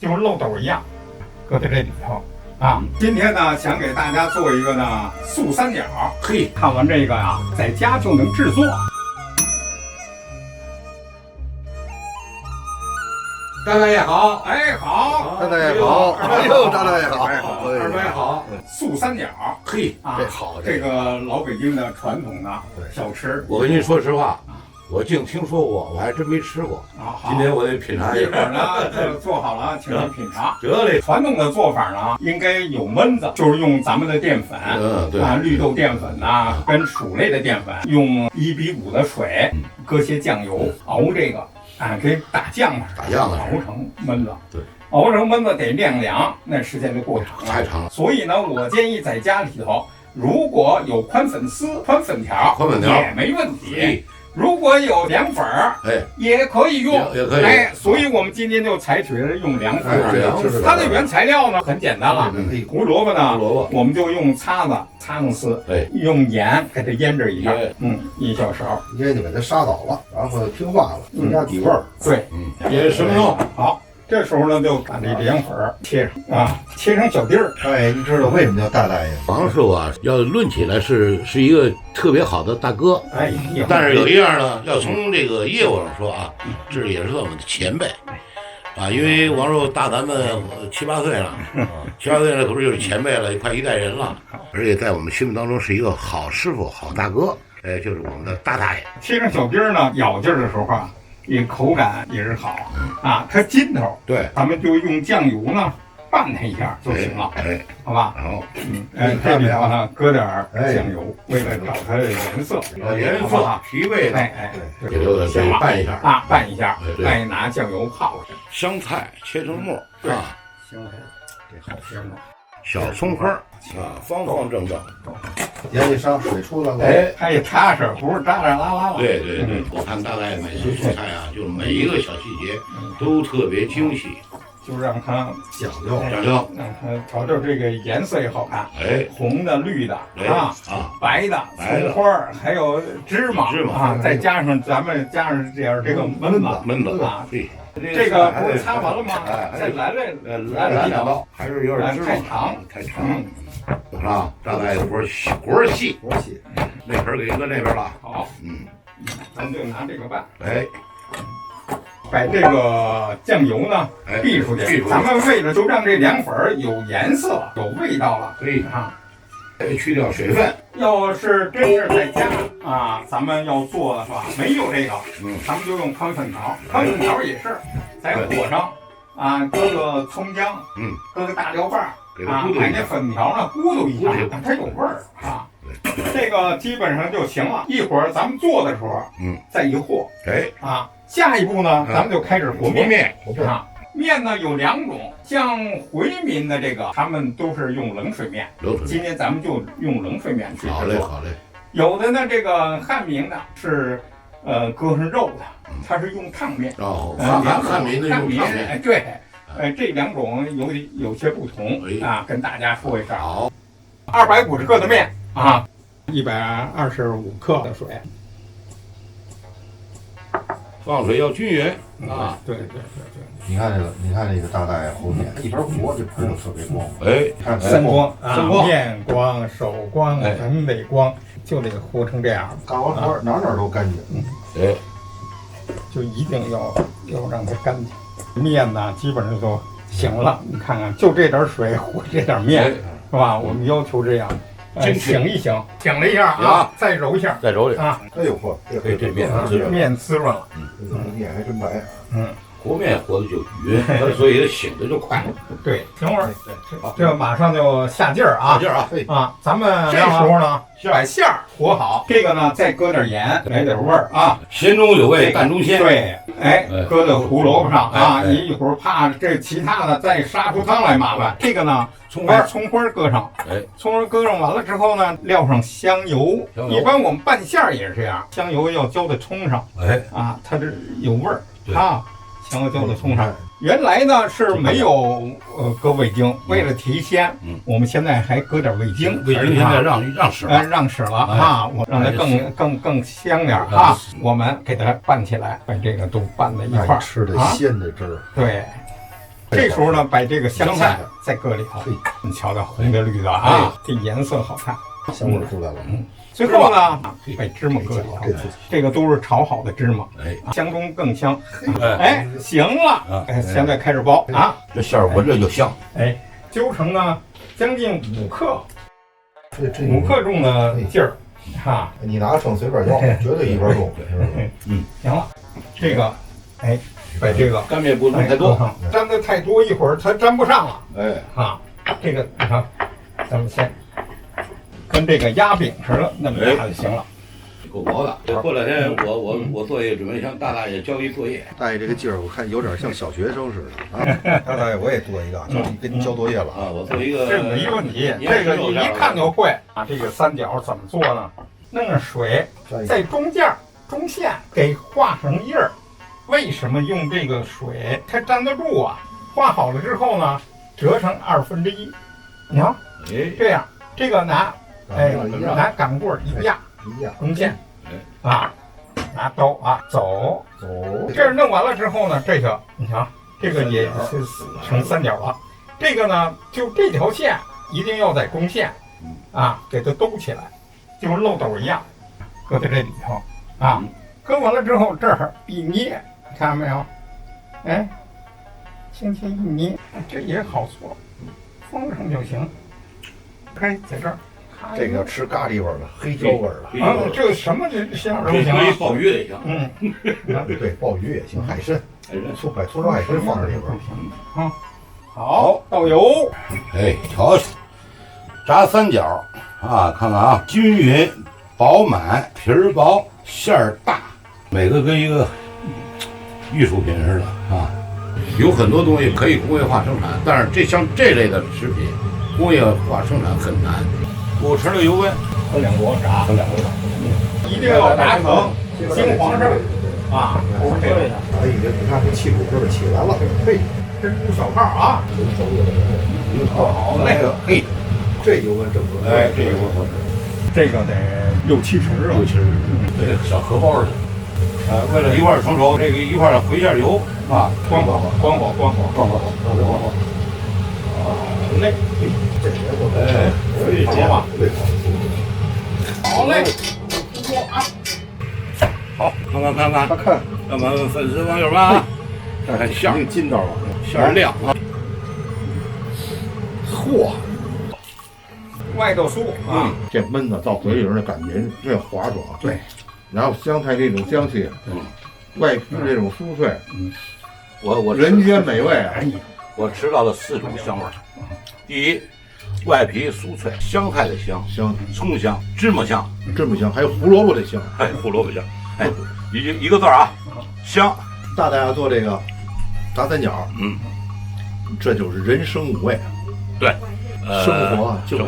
就漏斗一样，搁在这里头啊。今天呢，想给大家做一个呢素三角。嘿，看完这个呀，在家就能制作。张大爷好，哎，好，张大爷好，哎呦，张大爷好，二位好，素三角。嘿，啊，这好，这个老北京的传统的小吃。我跟您说实话，我净听说过，我还真没吃过。啊，今天我得品尝一会儿呢，就做好了，请您品尝。得嘞，传统的做法呢，应该有焖子，就是用咱们的淀粉，对啊，绿豆淀粉呐，跟薯类的淀粉，用1:5的水，搁些酱油，熬这个，啊，给打酱了，熬成焖子。对，熬成焖子得晾凉，那时间就过长了，太长了。所以呢，我建议在家里头，如果有宽粉丝、宽粉条也没问题。如果有凉粉儿，也可以用，也可以，所以我们今天就采取了用凉粉儿。它的原材料呢很简单了，胡萝卜呢，我们就用擦子擦弄丝，用盐给它腌制一下，1小勺，腌就给它杀倒了，然后听话了，增加底味儿。对，也10分钟。好。这时候呢，就把这凉粉切上啊，切成小丁儿。哎，你知道为什么叫大大爷？王师傅啊，要论起来是一个特别好的大哥。哎，但是有一样呢，要从这个业务上说啊，这也是我们的前辈啊，因为王师傅大咱们7、8岁了，7、8岁了，可不是就是前辈了，快一代人了，而且在我们心目当中是一个好师傅、好大哥。哎，就是我们的大大爷。切成小丁儿呢，咬劲儿的时候啊。也口感也是好啊，它筋头，对，咱们就用酱油呢拌它一下就行了，好吧？好，这里头呢搁点酱油，为了找它的颜色，提味的，这个先拌一下啊，拌一下，再拿酱油泡上。香菜切成末啊，香菜这好香啊，小葱花啊，方方正正。盐一上，水出来了，它也踏实，不是扎扎拉拉的。对，我看大概每次做菜啊，就每一个小细节都特别精细，就让它讲究，让它瞧瞧这个颜色也好看，红的、绿的白的、葱花还有芝麻啊，再加上咱们加上点这个焖子啊，对。这个不是擦完了吗？再来2刀，还是有点太长，是吧？大概活儿细，那盆给搁那边了。好，咱们就拿这个拌，把这个酱油呢避出去。咱们为了就让这凉粉有颜色、有味道了，去掉水分。要是真是在家啊，咱们要做的话，没有这个，咱们就用宽粉条。宽粉条也是在火上啊，搁个葱姜，搁个大料瓣啊，把那粉条呢咕嘟一下，让它有味儿啊。这个基本上就行了。一会儿咱们做的时候，再一和，下一步呢，咱们就开始和面啊。面呢有2种，像回民的这个，他们都是用冷水面。今天咱们就用冷水面去制作。好嘞。有的呢，这个汉民的是，搁上肉的，它是用烫面。汉民的用烫面。对，这2种有些不同啊，跟大家说一下。好，250克的面啊，125克的水。放水要均匀啊！对。你看这个大大爷和面，一边和这盆就特别光。看3光啊，面光、手光、盆尾光，就得和成这样。干完活哪都干净。就一定要让它干净。面呢，基本上就行了。你看看，就这点水和这点面，是吧？我们要求这样。醒一醒，醒了一下啊，再揉一下，再揉啊。哎呦嚯，这面滋润了，面还真白。和面和的就匀，所以醒的就快。对，等会儿，这马上就下劲儿啊！咱们这时候呢，把馅儿和好，这个呢再搁点盐，来点味儿啊，咸中有味，淡中鲜。对，搁在胡萝卜上啊，你一会儿怕这其他的再杀出汤来麻烦。这个呢，葱花搁上，葱花搁上完了之后呢，撂上香油。一般我们拌馅儿也是这样，香油要浇在葱上，它这有味儿啊。香油浇在葱上，原来呢是没有搁味精，为了提鲜，我们现在还搁点味精。味精现在让使了，让使了啊，我让它更香点啊。我们给它拌起来，把这个都拌在一块儿，吃的鲜的汁儿。对，这时候呢，把这个香菜再搁里头，你瞧瞧，红的绿的啊，这颜色好看，香味出来了。最后呢，把芝麻搁里头，这个都是炒好的芝麻，香中更香。哎，行了，哎，现在开始包啊，这馅儿闻着就香。哎，揪成呢将近5克，5克重的劲儿，哈，你拿秤随便摇，绝对一边重。行了，这个，哎，把这个干面不能太多，粘的太多，一会儿它粘不上了。哎，啊，这个你看，咱们先跟这个压饼似的那么压就行了。够薄的。过两天我作业准备向大大爷交一作业。大爷这个劲儿，我看有点像小学生似的啊。大爷，我也做一个，给你交作业了啊。我做一个，这没问题，这个你一看就会啊。这个三角怎么做呢？弄着水在中线给画上印儿。为什么用这个水？它粘得住啊。画好了之后呢，折成1/2。你看，这样，这个拿钢棍一压，中线，啊，拿刀啊走。这儿弄完了之后呢，这个你瞧，这个也是成三角了。这个呢，就这条线一定要在中线，啊，给它兜起来，就是漏斗一样，搁在这里头啊。搁完了之后，这儿一捏，你看到没有？哎，轻轻一捏，这也好做，封上就行。开在这儿。这个要吃咖喱味儿的，黑椒味儿的啊，这个什么馅都行，可以鲍鱼也行，对，鲍鱼也行，海参，把葱烧海参放这里边儿啊。好，倒油，哎，调去，炸三角啊，看看啊，均匀、饱满、皮儿薄、馅儿大，每个跟一个艺术品似的啊。有很多东西可以工业化生产，但是像这类的食品，工业化生产很难。5成的油温，分2锅炸，一定要炸成金黄色啊！可以的。哎呀，你看这气鼓这起来了，嘿，这是小号啊！好嘞，嘿，这油温正合适。哎，这油温合适，这个得60-70啊，60，对，小荷包似的。为了一块成熟，这个一块回下油啊，光火。好嘞，这别过哎，好吧，好嘞，好，看，咱们粉丝网友们啊，看馅儿筋道了，馅儿亮啊，嚯，外头酥啊，这焖的到嘴里边的感觉这滑爽，对，然后香菜这种香气，外皮这种酥脆，我人间美味啊！我吃到了4种香味儿。第一，外皮酥脆，香菜的香，葱香，芝麻香，这么香，还有胡萝卜的香，哎，胡萝卜香，哎，一个字儿啊，香。大家做这个炸三角，这就是人生五味，对，生活就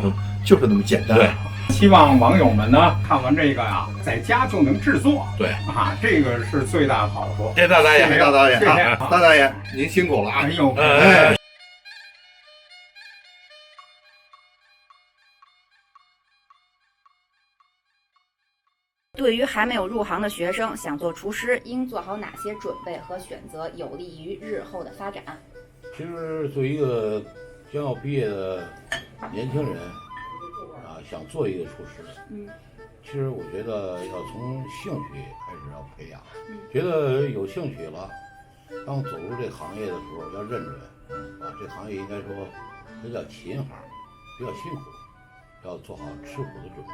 是那么简单。对，希望网友们呢看完这个呀，在家就能制作。对啊，这个是最大的好处。谢谢大大爷，大大爷，谢谢大大爷，您辛苦了啊！哎呦，哎。对于还没有入行的学生，想做厨师，应做好哪些准备和选择，有利于日后的发展？其实作为一个将要毕业的年轻人啊，想做一个厨师，其实我觉得要从兴趣开始要培养，觉得有兴趣了，当走入这行业的时候要认准啊，这行业应该说它叫勤行，比较辛苦，要做好吃苦的准备。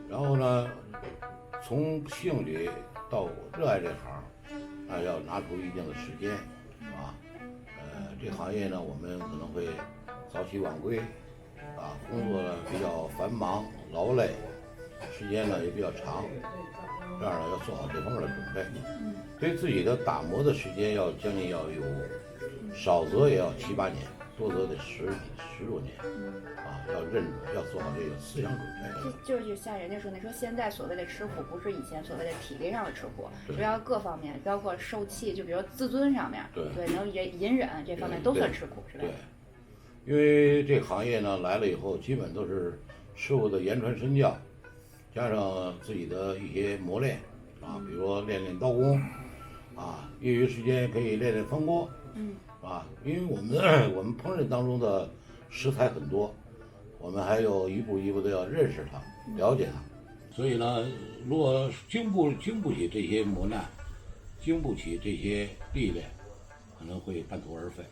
然后呢，从兴趣到热爱这行，那要拿出一定的时间，啊，这行业呢，我们可能会早起晚归，啊，工作呢比较繁忙劳累，时间呢也比较长，这样呢要做好这方面的准备，对自己的打磨的时间将近要有，少则也要7、8年，多则得10多年。要认准，要做好这个思想准备。就是像人家说的，说现在所谓的吃苦，不是以前所谓的体力上的吃苦，主要各方面，包括受气，就比如自尊上面，对，能隐忍这方面都算吃苦，是吧？对，因为这行业呢来了以后，基本都是师傅的言传身教，加上自己的一些磨练啊，比如说练刀工，啊，业余时间可以练方锅，啊，因为我们烹饪当中的食材很多，我们还有一步一步的要认识它，了解它。所以呢，如果经不起这些磨难，经不起这些历练，可能会半途而废。